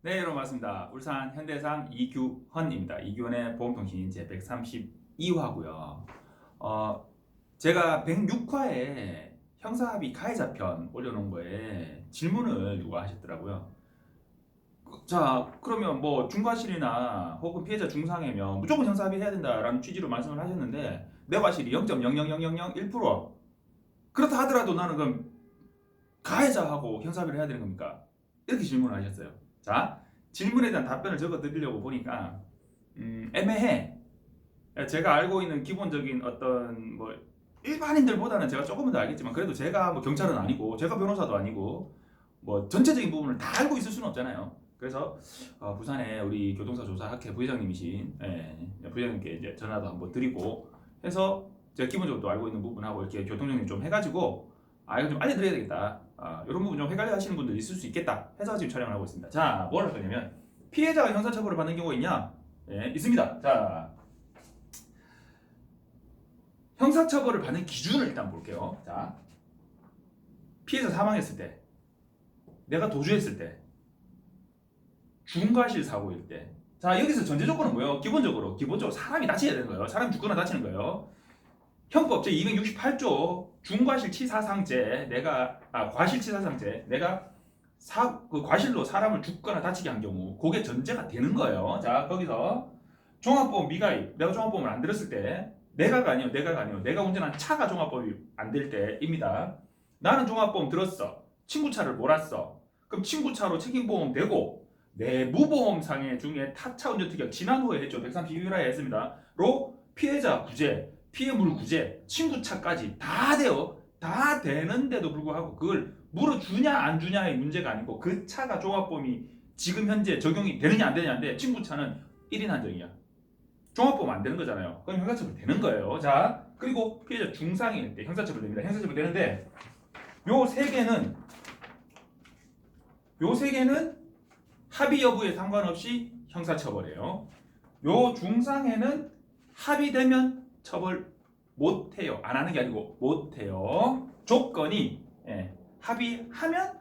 네, 여러분 반갑습니다. 울산 현대상 이규헌입니다. 이규헌의 보험통신 제 132화고요. 제가 106화에 형사합의 가해자 편 올려놓은 거에 질문을 누가 하셨더라고요. 자, 그러면 뭐 중과실이나 혹은 피해자 중상해면 무조건 형사합의 해야 된다라는 취지로 말씀을 하셨는데 내 과실이 0.00001% 그렇다 하더라도 나는 그럼 가해자하고 형사합의를 해야 되는 겁니까? 이렇게 질문을 하셨어요. 자, 질문에 대한 답변을 적어 드리려고 보니까 애매해. 제가 알고 있는 기본적인 어떤 뭐 일반인들보다는 제가 조금은 더 알겠지만 그래도 제가 뭐 경찰은 아니고 제가 변호사도 아니고 뭐 전체적인 부분을 다 알고 있을 수는 없잖아요. 그래서 부산에 우리 교통사 조사학회 부회장님이신 부회장님께 이제 전화도 한번 드리고 해서 제가 기본적으로 또 알고 있는 부분하고 이렇게 교통정리 좀 해가지고 이거 좀 알려드려야 되겠다. 이런 부분 좀 헷갈려 하시는 분들 있을 수 있겠다 해서 지금 촬영을 하고 있습니다. 자, 뭘 할 거냐면 피해자가 형사처벌을 받는 경우가 있냐? 예, 있습니다. 자, 형사처벌을 받는 기준을 일단 볼게요. 자, 피해자 사망했을 때, 내가 도주했을 때, 중과실 사고일 때. 자, 여기서 전제 조건은 뭐예요? 기본적으로 사람이 다쳐야 되는 거예요. 사람이 죽거나 다치는 거예요. 형법 제268조 중과실치사상죄 과실치사상죄 내가 그 과실로 사람을 죽거나 다치게 한 경우 그게 전제가 되는 거예요. 자, 거기서 종합보험 미가입 내가 종합보험을 안 들었을 때 내가 운전한 차가 종합보험이 안 될 때입니다. 나는 종합보험 들었어. 친구 차를 몰았어. 그럼 친구 차로 책임보험 되고 내무보험상해 중에 타차 운전특약 지난 후에 했죠. 132회라에 했습니다. 로 피해자 구제 피해물 구제, 친구 차까지 다 돼요. 다 되는데도 불구하고 그걸 물어주냐 안 주냐의 문제가 아니고 그 차가 종합보험이 지금 현재 적용이 되느냐 안 되느냐인데 친구 차는 1인 한정이야. 종합보험 안 되는 거잖아요. 그럼 형사처벌 되는 거예요. 자, 그리고 피해자 중상일 때 형사처벌 됩니다. 형사처벌 되는데 요 세 개는 합의 여부에 상관없이 형사처벌이에요. 요 중상에는 합의되면 처벌 못해요. 안 하는 게 아니고 못해요. 조건이 합의하면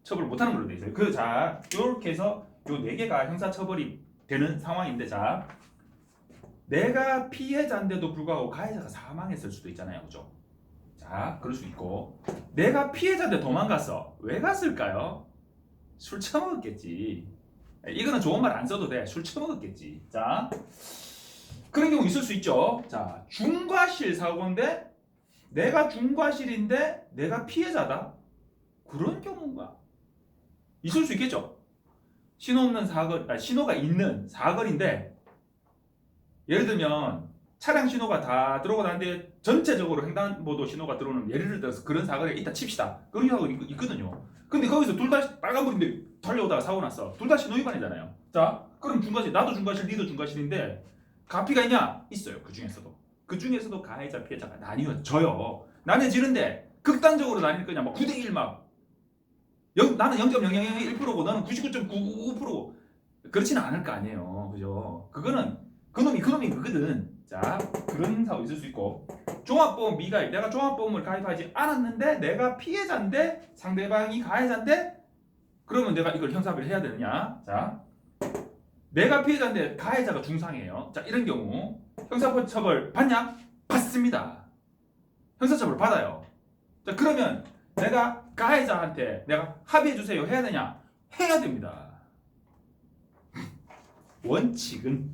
처벌 못하는 걸로 돼 있어요. 자, 이렇게 해서 요 네 개가 형사처벌이 되는 상황인데, 자, 내가 피해자인데도 불구하고 가해자가 사망했을 수도 있잖아요, 그죠? 자, 그럴 수 있고 내가 피해자인데 도망갔어. 왜 갔을까요? 술 처먹었겠지. 이거는 좋은 말 안 써도 돼. 술 처먹었겠지. 자. 그런 경우 있을 수 있죠. 자, 중과실 사고인데 내가 중과실인데 내가 피해자다. 그런 경우가 있을 수 있겠죠. 신호가 있는 사거리인데 예를 들면 차량 신호가 다 들어오고 나는데 전체적으로 횡단보도 신호가 들어오는 예를 들어서 그런 사거리가 있다 칩시다. 그런 경우가 있거든요. 근데 거기서 둘 다 빨간불인데 달려오다가 사고 났어. 둘 다 신호 위반이잖아요. 자, 그럼 중과실, 나도 중과실, 니도 중과실인데 가피가 있냐? 있어요. 그 중에서도 가해자 피해자가 나뉘어져요. 나뉘어지는데 극단적으로 나뉠 거냐? 막 9대1 막 나는 0.0001%고 너는 99.999%고 그렇지는 않을 거 아니에요. 그죠? 그거는 그놈이 그거든. 자, 그런 사고 있을 수 있고 종합보험 미가입 내가 종합보험을 가입하지 않았는데 내가 피해자인데 상대방이 가해자인데 그러면 내가 이걸 형사합의를 해야 되느냐? 자, 내가 피해자인데 가해자가 중상이에요. 자, 이런 경우 형사처벌 받냐? 받습니다. 형사처벌 받아요. 자, 그러면 내가 가해자한테 내가 합의해 주세요 해야 되냐? 해야 됩니다. 원칙은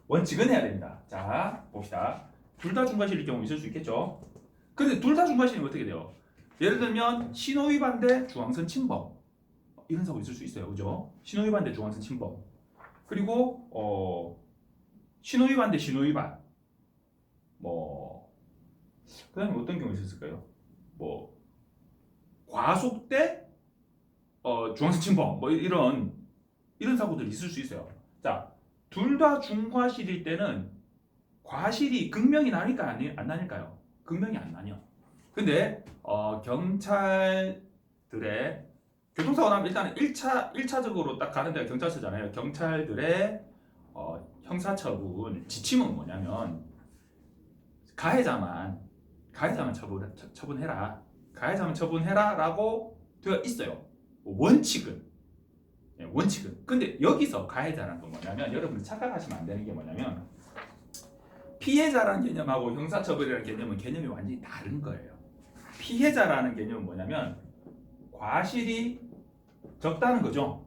해야 됩니다. 자, 봅시다. 둘 다 중과실일 경우 있을 수 있겠죠. 근데 둘 다 중과실이면 어떻게 돼요? 예를 들면 신호위반 대 중앙선 침범 이런 사고 있을 수 있어요. 그죠? 신호위반 대 중앙선 침범. 그리고 신호위반 대 신호위반. 그다음에 어떤 경우 있었을까요? 과속 대 중앙선 침범. 이런 사고들이 있을 수 있어요. 자, 둘 다 중과실일 때는 과실이 극명히 나니까 안 나닐까요? 극명히 안 나뉘어. 근데 경찰들의 교통사고 나면 일단은 1차적으로 딱 가는 데가 경찰서잖아요. 경찰들의 형사처분 지침은 뭐냐면 가해자만 처분해라. 가해자만 처분해라라고 되어 있어요. 원칙은 원칙은. 근데 여기서 가해자라는 건 뭐냐면 여러분들 착각하시면 안 되는 게 뭐냐면 피해자라는 개념하고 형사처벌이라는 개념은 개념이 완전히 다른 거예요. 피해자라는 개념은 뭐냐면 과실이 적다는 거죠.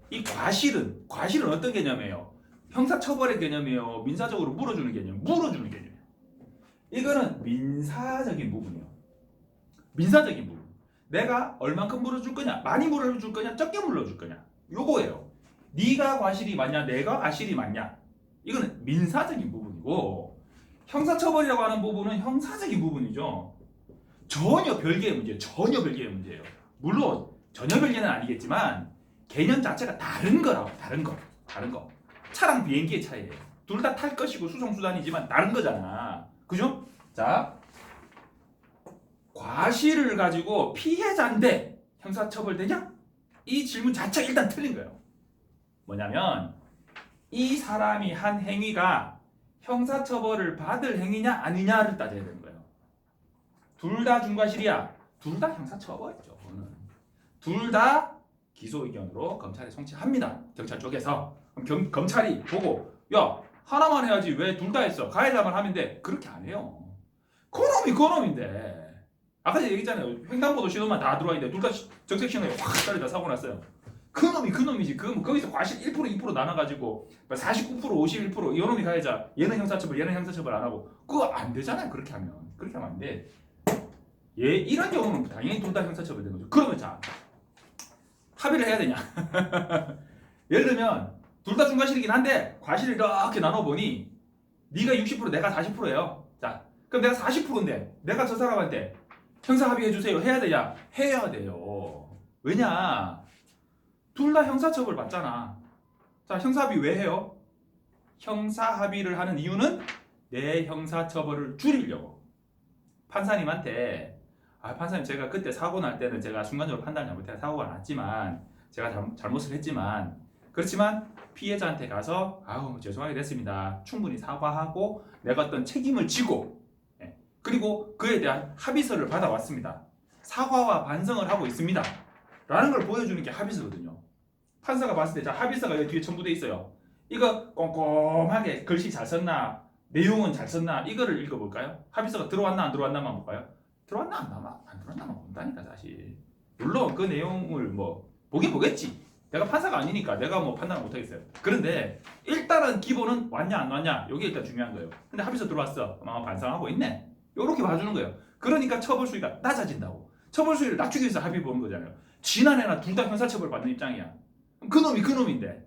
이 과실은 어떤 개념이에요? 형사처벌의 개념이에요. 민사적으로 물어주는 개념, 물어주는 개념이에요. 이거는 민사적인 부분이에요. 민사적인 부분. 내가 얼만큼 물어줄 거냐, 많이 물어줄 거냐, 적게 물어줄 거냐, 요거예요. 네가 과실이 맞냐, 내가 과실이 맞냐, 이거는 민사적인 부분이고, 형사처벌이라고 하는 부분은 형사적인 부분이죠. 전혀 별개의 문제예요. 전혀 별개의 문제예요. 물론 전혀 별개는 아니겠지만 개념 자체가 다른 거라고. 다른 거. 차랑 비행기의 차이예요. 둘 다 탈 것이고 수송수단이지만 다른 거잖아. 그죠? 자, 과실을 가지고 피해자인데 형사처벌되냐? 이 질문 자체가 일단 틀린 거예요. 뭐냐면 이 사람이 한 행위가 형사처벌을 받을 행위냐 아니냐를 따져야 되는 거예요. 둘 다 중과실이야. 둘 다 형사처벌이죠. 둘 다 기소 의견으로 검찰에 송치합니다. 경찰 쪽에서. 그럼 검찰이 보고 야 하나만 해야지 왜 둘 다 했어? 가해자만 하면 돼. 그렇게 안 해요. 그놈인데 아까 제가 얘기했잖아요. 횡단보도 신호만 다 들어와 있는데 둘 다 정색 신호에 확 떨어져 사고 났어요. 그놈이지. 거기서 과실 1% 2% 나눠가지고 49% 51% 이놈이 가해자, 얘는 형사처벌, 얘는 형사처벌 안 하고 그거 안 되잖아요. 그렇게 하면 안 돼. 이런 경우는 당연히 둘 다 형사처벌 되는 거죠. 그러면 자 합의를 해야 되냐? 예를 들면 둘 다 중과실이긴 한데 과실을 이렇게 나눠보니 네가 60% 내가 40%예요. 자 그럼 내가 40%인데 내가 저 사람한테 형사 합의해주세요 해야 되냐? 해야 돼요. 왜냐? 둘 다 형사처벌 받잖아. 자 형사합의 왜 해요? 형사합의를 하는 이유는 내 형사처벌을 줄이려고. 판사님한테 판사님 제가 그때 사고 날 때는 제가 순간적으로 판단을 잘못해서 사고가 났지만 제가 잘못을 했지만 그렇지만 피해자한테 가서 죄송하게 됐습니다. 충분히 사과하고 내가 어떤 책임을 지고 그리고 그에 대한 합의서를 받아왔습니다. 사과와 반성을 하고 있습니다. 라는 걸 보여주는 게 합의서거든요. 판사가 봤을 때 자 합의서가 여기 뒤에 첨부돼 있어요. 이거 꼼꼼하게 글씨 잘 썼나 내용은 잘 썼나 이거를 읽어볼까요? 합의서가 들어왔나 안 들어왔나만 볼까요? 들어왔나 안 들어왔나만 본다니까 사실. 물론 그 내용을 뭐 보긴 보겠지. 내가 판사가 아니니까 내가 뭐 판단을 못하겠어요. 그런데 일단은 기본은 왔냐 안 왔냐 이게 일단 중요한 거예요. 근데 합의서 들어왔어. 반성하고 있네. 요렇게 봐주는 거예요. 그러니까 처벌 수위가 낮아진다고. 처벌 수위를 낮추기 위해서 합의 보는 거잖아요. 지난해나 둘 다 형사처벌 받는 입장이야. 그놈인데.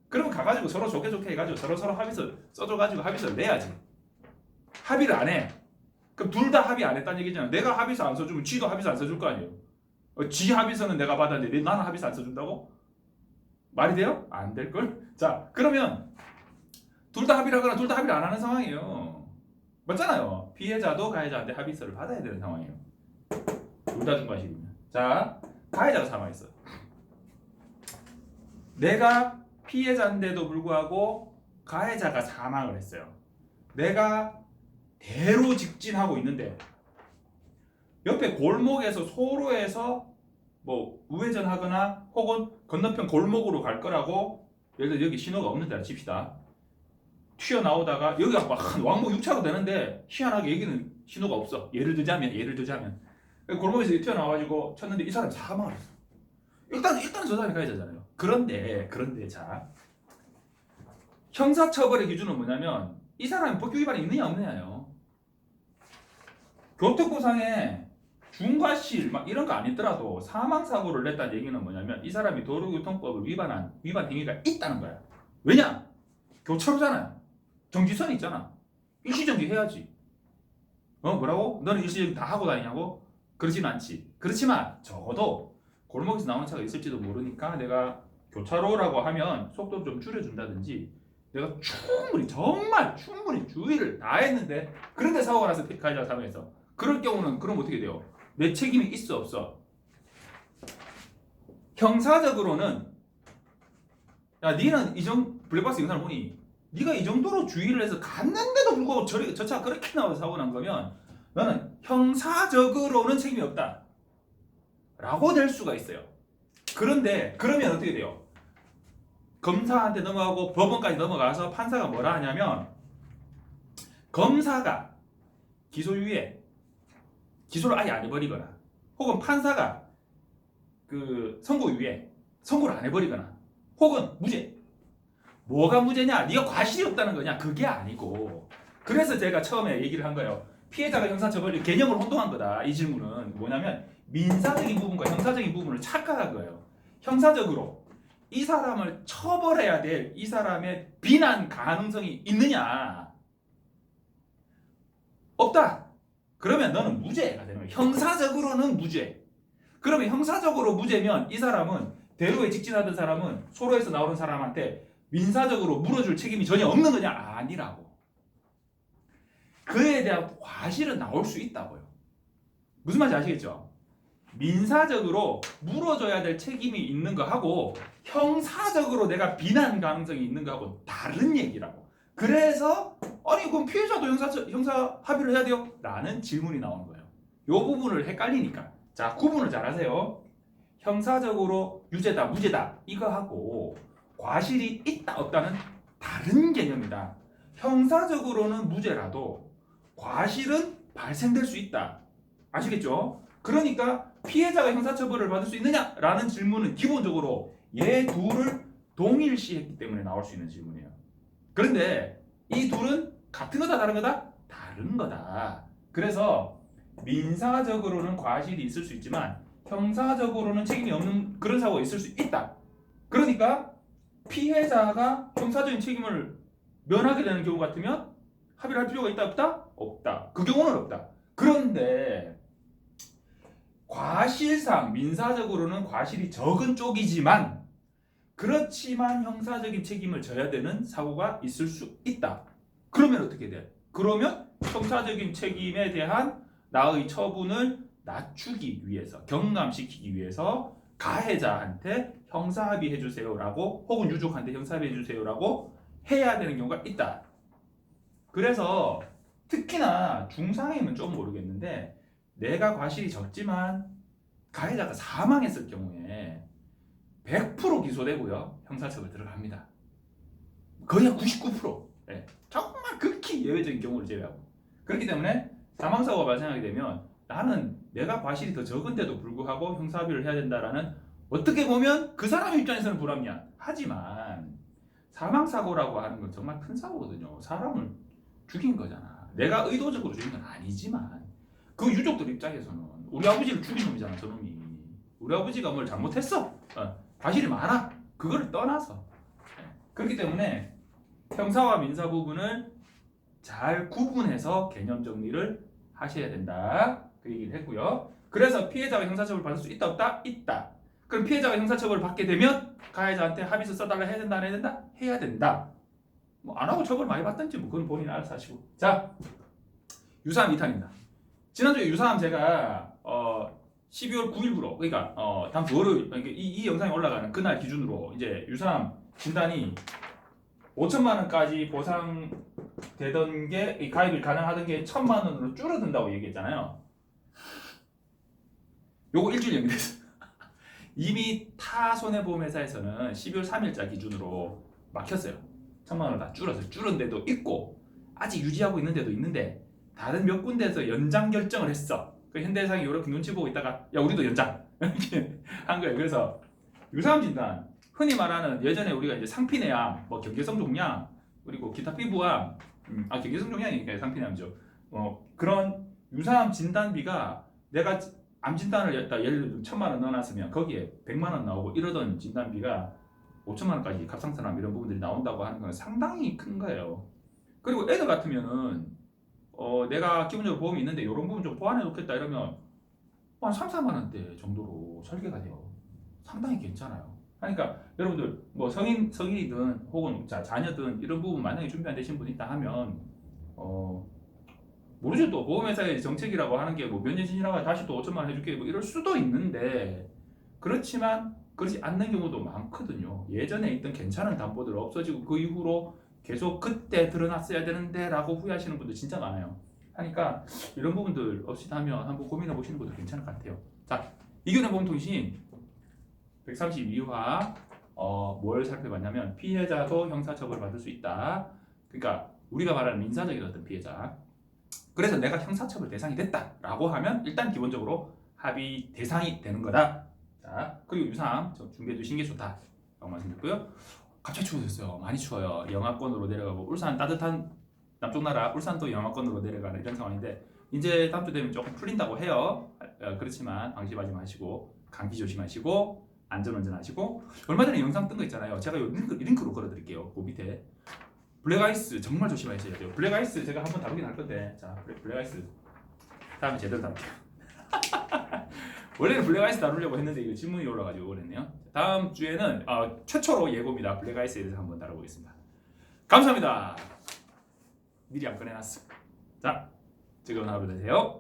그러면 가가지고 서로 좋게 해가지고 서로 합의서 써줘가지고 합의서를 내야지. 합의를 안 해. 그럼 둘 다 합의 안 했다는 얘기잖아. 내가 합의서 안 써주면 지도 합의서 안 써줄 거 아니에요. 지 합의서는 내가 받았는데 나는 합의서 안 써준다고? 말이 돼요? 안 될걸? 자 그러면 둘 다 합의를 하거나 둘 다 합의를 안 하는 상황이에요. 맞잖아요. 피해자도 가해자한테 합의서를 받아야 되는 상황이에요. 둘 다 중과실이면. 자 가해자가 사망했어. 내가 피해자인데도 불구하고 가해자가 사망을 했어요. 내가 대로 직진하고 있는데 옆에 골목에서 소로에서 뭐 우회전하거나 혹은 건너편 골목으로 갈 거라고 예를 들어 여기 신호가 없는 데라 칩시다. 튀어나오다가 여기가 막 왕복 6차로 되는데 희한하게 여기는 신호가 없어. 예를 들자면 골목에서 튀어나와가지고 쳤는데 이 사람이 사망을 했어. 일단 저 사람이 가해자잖아요. 그런데 자 형사처벌의 기준은 뭐냐면 이 사람이 법규 위반이 있느냐 없느냐요. 교통부상에 중과실 막 이런 거 아니더라도 사망사고를 냈다는 얘기는 뭐냐면 이 사람이 도로교통법을 위반 행위가 있다는 거야. 왜냐? 교차로잖아요. 정지선이 있잖아. 일시정지 해야지. 뭐라고? 너는 일시정지 다 하고 다니냐고? 그러진 않지. 그렇지만 적어도 골목에서 나오는 차가 있을지도 모르니까 내가 교차로라고 하면 속도를 좀 줄여준다든지 내가 정말 충분히 주의를 다 했는데 그런데 사고가 나서 가해자가 사망했어. 그럴 경우는 그럼 어떻게 돼요? 내 책임이 있어 없어? 형사적으로는 야 니는 블랙박스 영상을 보니 네가 이 정도로 주의를 해서 갔는데도 불구하고 저 차가 그렇게 나와서 사고 난 거면 너는 형사적으로는 책임이 없다 라고 될 수가 있어요. 그런데 그러면 어떻게 돼요? 검사한테 넘어가고 법원까지 넘어가서 판사가 뭐라 하냐면 검사가 기소유예 기소를 아예 안 해버리거나 혹은 판사가 그 선고유예 선고를 안 해버리거나 혹은 무죄. 뭐가 무죄냐? 네가 과실이 없다는 거냐? 그게 아니고. 그래서 제가 처음에 얘기를 한 거예요. 피해자가 형사처벌 개념을 혼동한 거다. 이 질문은 뭐냐면 민사적인 부분과 형사적인 부분을 착각한 거예요. 형사적으로 이 사람을 처벌해야 될 이 사람의 비난 가능성이 있느냐? 없다. 그러면 너는 무죄가 되는 거예요. 형사적으로는 무죄. 그러면 형사적으로 무죄면 이 사람은 대로에 직진하던 사람은 소로에서 나오는 사람한테 민사적으로 물어줄 책임이 전혀 없는 거냐? 아니라고. 그에 대한 과실은 나올 수 있다고요. 무슨 말인지 아시겠죠? 민사적으로 물어줘야 될 책임이 있는 거하고 형사적으로 내가 비난 가능성이 있는 거하고 다른 얘기라고. 그래서 아니 그럼 피해자도 형사 합의를 해야 돼요? 라는 질문이 나오는 거예요. 이 부분을 헷갈리니까. 자, 구분을 잘 하세요. 형사적으로 유죄다 무죄다 이거하고 과실이 있다 없다는 다른 개념이다. 형사적으로는 무죄라도 과실은 발생될 수 있다. 아시겠죠? 그러니까 피해자가 형사처벌을 받을 수 있느냐라는 질문은 기본적으로 얘 둘을 동일시했기 때문에 나올 수 있는 질문이에요. 그런데 이 둘은 같은 거다 다른 거다? 다른 거다. 그래서 민사적으로는 과실이 있을 수 있지만 형사적으로는 책임이 없는 그런 사고가 있을 수 있다. 그러니까 피해자가 형사적인 책임을 면하게 되는 경우 같으면 합의를 할 필요가 있다 없다? 없다. 그 경우는 없다. 그런데 과실상 민사적으로는 과실이 적은 쪽이지만 그렇지만 형사적인 책임을 져야 되는 사고가 있을 수 있다. 그러면 어떻게 돼? 그러면 형사적인 책임에 대한 나의 처분을 낮추기 위해서 경감시키기 위해서 가해자한테 형사합의해 주세요라고 혹은 유족한테 형사합의해 주세요라고 해야 되는 경우가 있다. 그래서 특히나 중상이면 좀 모르겠는데 내가 과실이 적지만 가해자가 사망했을 경우에 100% 기소되고요. 형사처벌 들어갑니다. 거의 한 99%. 네. 정말 극히 예외적인 경우를 제외하고. 그렇기 때문에 사망사고가 발생하게 되면 나는 내가 과실이 더 적은데도 불구하고 형사합의를 해야 된다라는 어떻게 보면 그 사람 입장에서는 불합리한. 하지만 사망사고라고 하는 건 정말 큰 사고거든요. 사람을 죽인 거잖아. 내가 의도적으로 죽인 건 아니지만 그 유족들 입장에서는 우리 아버지를 죽인 놈이잖아. 저놈이. 우리 아버지가 뭘 잘못했어. 과실이 많아. 그걸 떠나서. 그렇기 때문에 형사와 민사 부분을 잘 구분해서 개념 정리를 하셔야 된다. 그 얘기를 했고요. 그래서 피해자가 형사처벌 받을 수 있다 없다? 있다. 그럼 피해자가 형사처벌을 받게 되면 가해자한테 합의서 써달라 해야 된다 안 해야 된다? 해야 된다. 뭐 안 하고 처벌 많이 받든지 뭐 그건 본인 알아서 하시고. 자, 유사함 2탄입니다. 지난주에 유사함 제가 12월 9일부로 그러니까 다음 주 월요일 그러니까 이 영상이 올라가는 그날 기준으로 이제 유사함 진단이 5천만 원까지 보상되던 게 가입이 가능하던 게 1,000만 원으로 줄어든다고 얘기했잖아요. 요거 일주일 연기됐어. 이미 타 손해보험회사에서는 12월 3일자 기준으로 막혔어요. 1,000만 원을 다 줄었어요. 줄은 데도 있고 아직 유지하고 있는 데도 있는데 다른 몇 군데에서 연장 결정을 했어. 그 현대해상이 이렇게 눈치 보고 있다가 야 우리도 연장 이렇게 한 거예요. 그래서 유사암 진단 흔히 말하는 예전에 우리가 이제 상피내암, 뭐 경계성 종양 그리고 기타 피부암, 경계성 종양이니까 상피내암이죠. 그런 유사암 진단비가 내가 암 진단을 했다 예를 들면 1,000만 원 넣어놨으면 거기에 100만 원 나오고 이러던 진단비가 5천만 원까지 갑상선암 이런 부분들이 나온다고 하는 건 상당히 큰 거예요. 그리고 애들 같으면은 내가 기본적으로 보험이 있는데 이런 부분 좀 보완해 놓겠다 이러면 한 3, 4만 원대 정도로 설계가 돼요. 상당히 괜찮아요. 그러니까 여러분들 뭐 성인이든 혹은 자녀든 이런 부분 만약에 준비 안 되신 분 있다 하면 모르죠. 또 보험회사의 정책이라고 하는 게 뭐 몇 년 지나가 다시 또 5천만 원 해줄게 뭐 이럴 수도 있는데 그렇지만 그렇지 않는 경우도 많거든요. 예전에 있던 괜찮은 담보들 없어지고 그 이후로 계속 그때 드러났어야 되는데 라고 후회하시는 분들 진짜 많아요. 하니까 이런 부분들 없이다면 한번 고민해 보시는 것도 괜찮을 것 같아요. 자, 이견의 보험통신 132화 뭘 살펴봤냐면 피해자도 형사처벌을 받을 수 있다. 그러니까 우리가 말하는 민사적인 어떤 피해자. 그래서 내가 형사처벌 대상이 됐다라고 하면 일단 기본적으로 합의 대상이 되는 거다. 자, 그리고 유상 준비해 두신 게 좋다라고 말씀드렸고요. 갑자기 추워졌어요. 많이 추워요. 영하권으로 내려가고 울산 따뜻한 남쪽 나라 울산도 영하권으로 내려가는 이런 상황인데 이제 다음 주 되면 조금 풀린다고 해요. 그렇지만 방심하지 마시고 감기 조심하시고 안전운전하시고 얼마 전에 영상 뜬 거 있잖아요. 제가 이 링크로 걸어드릴게요. 그 밑에 블랙아이스 정말 조심하셔야 돼요. 블랙아이스 제가 한번 다루긴 할 건데 자 블랙아이스 다음에 제대로 다룰게요. 원래는 블랙아이스 다루려고 했는데 이거 질문이 올라가지고 그랬네요. 다음 주에는 최초로 예고입니다. 블랙아이스에 대해서 한번 다뤄보겠습니다. 감사합니다. 미리 안 꺼내놨어. 자, 즐거운 하루 되세요.